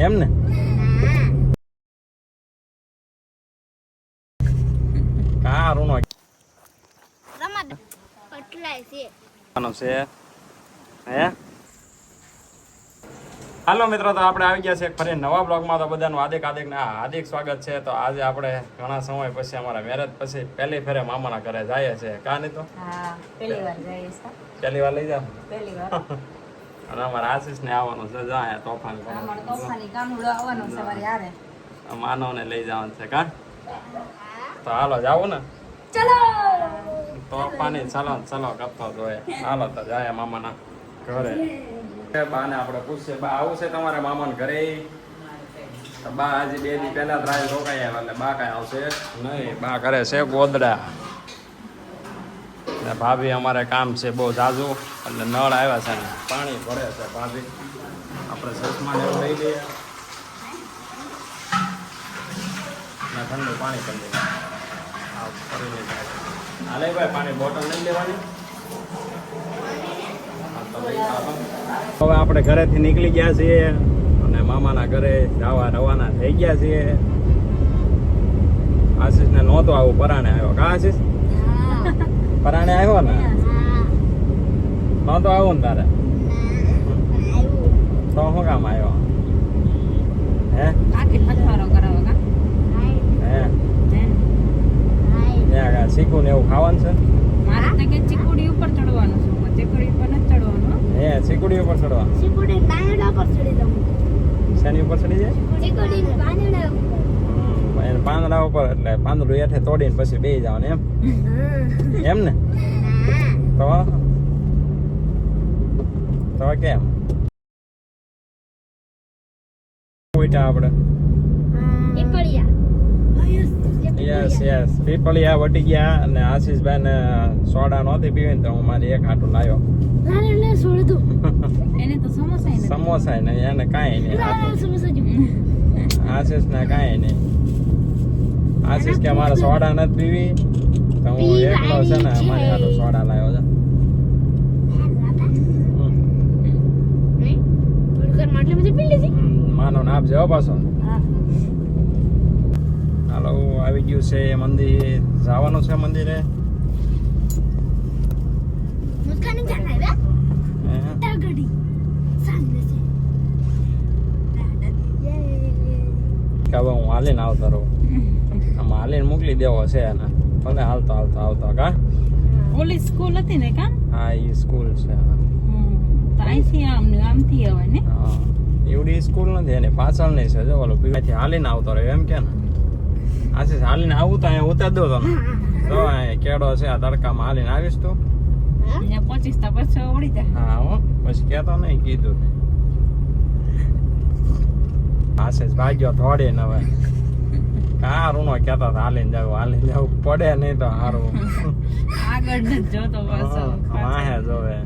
એમ ને કારું નો છે હે. હાલો મિત્રો, તો આપણે આવી ગયા છે ફરી નવા બ્લોગમાં. તો બધાનું હાર્દિક સ્વાગત છે. તો આજે આપણે ઘણા સમય પછી અમારા મેરેજ પછી પહેલી ફેરે મામાના ઘરે જઈએ છે. કા નહીં તો પહેલી વાર લઈ જાવ. અને અમારા આશીષ ને આવવાનું છે. જાય તોફાની માનવ ને લઈ જવાનું છે. કા તો હાલો જાવું ને. તોફાની ચલો કરતો જોઈએ. હાલો તો જાય મામાના ઘરે. બાને આપણે પૂછીએ, બા આવું છે તમારે મામાના ઘરે? બા આજે 2 દી પહેલા જ રાહ રોકાઈ આવ્યા એટલે બા કાંઈ આવશે નહીં. બા કરે છે ગોદડા ને ભાભી અમારે કામ છે બહુ ઝાઝું એટલે નળ આવ્યા છે ને પાણી ભરે છે ભાભી. આપણે ચશ્મા ને એવું લઈ લઈએ ને ઠંડુ પાણી કરી દઈએ. હાલે ભાઈ પાણી બોટલ નહીં લેવાની. હવે આપણે ઘરેથી નીકળી ગયા છીએ અને મામાના ઘરે જવા રવાના થઈ ગયા છીએ. આશીષ ને નહોતો આવું, પરાણે આવ્યો. કા આશીષ? પરાણે આવ્યો ને? નહોતો આવું ને તારે? તો શું કામ આવ્યો? હે હે શીખું ને એવું ખાવાનું છે? ચીકુડી ઉપર ચડવાનું છે. ચીકુડી ઉપર નથી ચડવાનું. હે ચીકુડી ઉપર ચડવા? ચીકુડી પાંદડા પર ચડી જાવ. શેની ઉપર ચડી જાય? ચીકુડી પાંદડા ઉપર. પાંદડા ઉપર એટલે પાંદડું હેઠે તોડીને પછી બેસી જવાનું એમ? એમ ને? તો કેમ ઉઠ્યા આપણે? યસ પીપળિયા વટી ગયા. અને આશીષભાઈ ને સોડા નહોતી પીવી ને તો હું મારી એક હાટું લાવ્યો. સમોસા ને એને કાંઈ નહીં. આશીષ ને કાંઈ નહીં. આશીષ કે મારે સોડા નથી પીવી તો હું એકલો છે ને મારી હાટું સોડા લાવ્યો છે. માનો ને આપજે હો પાછો. હાલો આવી ગયું છે મંદિર. જવાનું છે મંદિરે. હવે હું હાલીને આવતો રહું. આમાં હાલીને મોકલી દેવો છે એને. ભલે હાલતો આવતો. કા ઓલી સ્કૂલ હતી ને? કા હા એ સ્કૂલ છે. તો અહીંથી આમથી આવે ને? હા એવડી સ્કૂલ નથી એની પાછળ નહીં છે. જો ઓલો પીવાથી હાલીને આવતો રહ્યો એમ કે ને. આશીષ હાલીને આવું તો અહીંયા ઉતાર દો તને. જો અહીંયા કેળો છે આ તડકામાં હાલીને આવીશ તું? 25 પછી ઉડી જાય. હા હો પછી કહેતો નહીં, કીધું નહીં. આશીષ ભાગ્યો થોડીને હવે કારું નો કહેતા હાલીને જવું પડે નહીં તો સારું. આગળ જ જોતો બસ વાહે જોવે.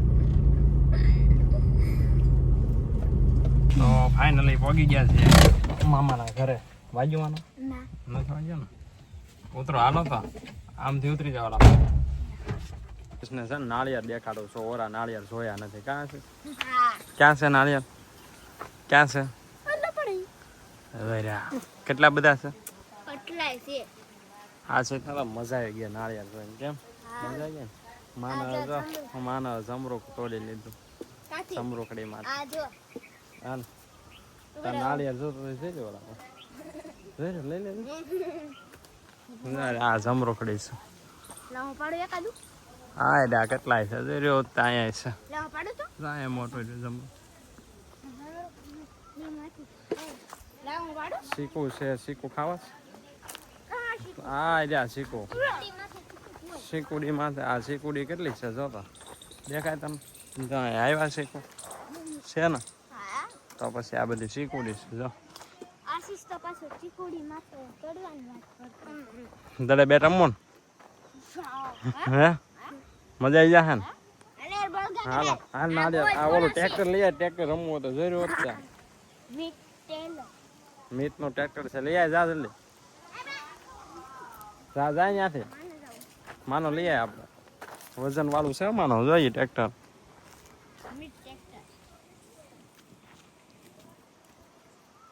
તો ફાઇનલી પહોંચી ગયા છે મામાના ઘરે. વાગ્યવાનો નથી વાગ્યો ને? ઉતરો હાલો તો આમથી ઉતરી જવા. છે ને નાળિયેર દેખાડો છો. ઓરા નાળિયેર જોયા નથી. ક્યાં છે નાળિયેર? ક્યાં છે? કેટલા બધા છે? આ છે મજા આવી ગયા નાળિયેર જોઈને. કેમ મજા આવી ગયા? માનો જમરૂક તોડી લીધું જમરૂકડીમાં. હા નાળિયેર જોતો લઈ લે. આ જમરૂકડી છે. હા એટલે કેટલાય છે? અહીંયા છે મોટો જમરૂક. શીકું છે. શીકું ખાવા? હા એટલે શીકું શીકુડી માં. આ શીકુડી કેટલી છે જોતો દેખાય તમને? આવ્યા શીકું છે ને? તો પછી આ બધી શીકુડી છે. જો દડે બે રમવું હે મજા આવી જાય ને? હાલો હાલ નાળિયેર. આ ઓલું ટ્રેક્ટર લઈ આવે. ટ્રેક્ટર રમવું હોય તો જરૂર છે. મીત નું ટ્રેક્ટર છે. લઈ આવે. જા જલ્દી જા જાય ત્યાંથી. માનો લઈ આવે. આપણે વજન વાળું છે માનો. જોઈએ ટ્રેક્ટર.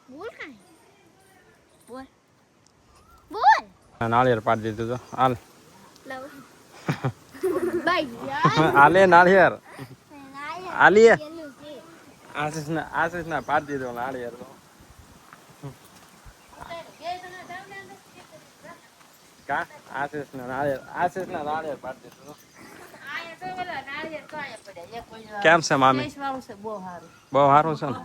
બોલ કાંઈ બોલ બોલ નાળિયેર પાડી દીધું તો હાલ લવ બાઈ યાર હાલે નાળિયેર હાલીએ પેલું છે આશીષ ના પાડી દીધો નાળિયેર તો કા આશીષ ના નાળિયેર પાડી દીધું કેમ છે મામી બહુ સારું છે ને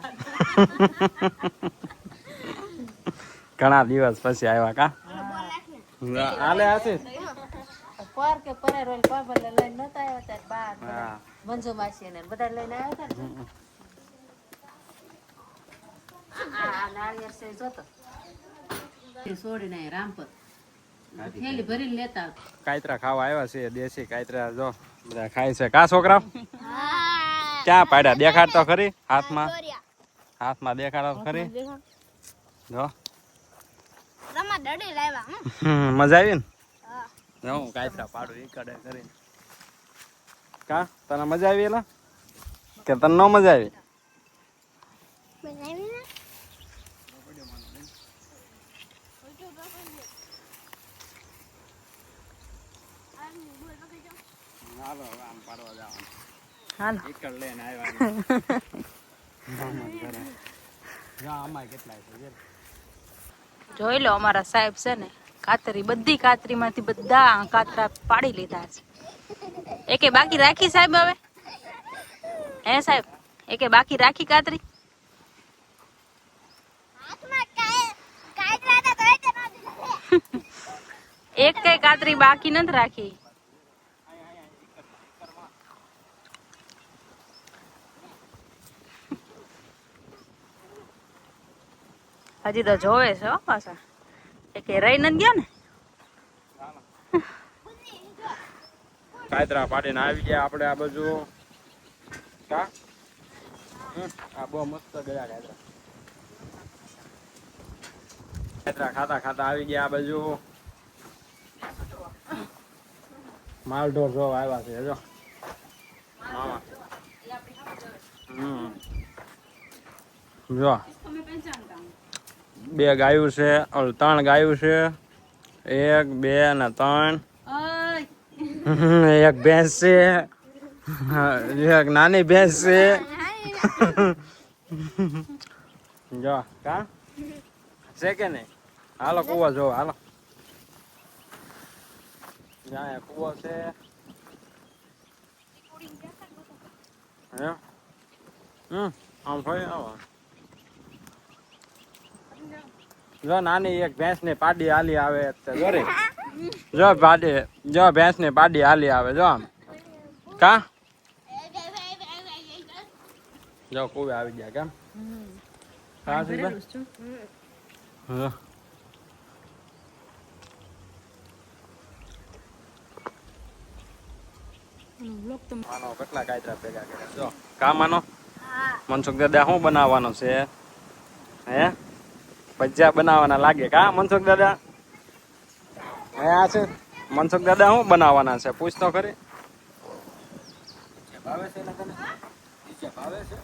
ઘણા દિવસ પછી આવ્યા કા હાલે આશીષ કે પરે રોલ પાપા લઈને નતા આવ્યા ત્યારે બાર હા મંજુ માસી ને બધા લઈને આવ્યા હતા ને આ નાળિયેર છે જોતો છોડીને અહીં રામપર થેલી ભરીને લેતા આવતા. કાયતરા ખાવા આવ્યા છે દેશી કાયતરા જો બધા ખાય છે કા છોકરા ક્યાં પાડ્યા દેખાડ તો ખરી હાથમાં દેખાડો તો ખરી જો રમા દડી લાવ્યા મજા આવી ને હું કાયતરા પાડું ઈ કડે કરી કા તને મજા આવી એલા કે તને ન મજા આવી બનાવી ને હાલો આમ પાડવા જવાનું હાલો ઈકડ લઈને આવ્યા જા આમાં કેટલાય છે જોઈ લો અમારા સાહેબ છે ને કાતરી બધી કાતરીમાંથી બધા કાતરા પાડી લીધા છે એકે બાકી રાખી સાહેબ હવે હે સાહેબ એકે બાકી રાખી કાતરી હાથમાં કાયદરા તો કઈ તે ન દીધા એક કઈ કાતરી બાકી નથી રાખી હજી તો જોવે છે હો પાછા એકે રહી નથી ગયો ને કાયતરા પાડીને આવી ગયા આપણે આ બાજુ કા આ બહુ મસ્ત ગયા કાયતરા ખાતા ખાતા આવી ગયા આ બાજુ માલઢોર જો આવ્યા છે જો મામા જો 2 ગાયું છે 3 ગાયું છે 1 2 ને 3 એક ભેંસ છે એક નાની ભેંસ છે જો કા છે કે નહીં હાલો કુવો જો હાલો ત્યાં કુવો છે આમ હોય આવો જો નાની એક ભેંસ ની પાડી હાલી આવે જો ભેંસ ની પાડી હાલી આવે જો આમ કા જો કુવે આવી ગયા કેમ હા માનો કેટલા કાયદા ભેગા કર્યા જો કા માનો મનસુખ દાદા શું બનાવવાનું છે હે ભજીયા બનાવવાના લાગે કા મનસુખ દાદા હે આ છે મનસુખ દાદા શું બનાવવાના છે પૂછ તો ખરી ભાવે છે ને તને ભાવે છે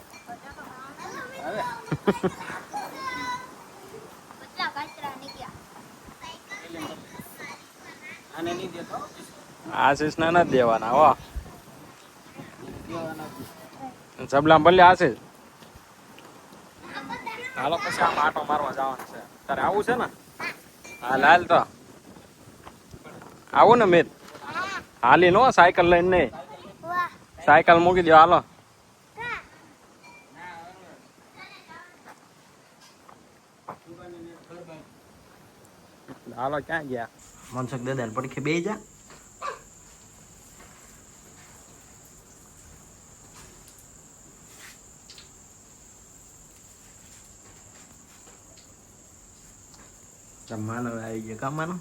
ભાવે બધા કાચરા નીકળ્યા આને નહીં દેતો આશીષ ને નથી દેવાના હો સબલા ભલે આશીષ હાલો પછી આમ આટો મારવા જવાનું છે તારે આવું છે ને હા લાલ તો આવું ને મિત હાલી નો સાયકલ લઈને નહીં સાયકલ મૂકી દો હાલો હાલો ક્યાં ગયા મનસુખ દાદા પડખે બે જા જમવાનું આવી ગયો કામવાનું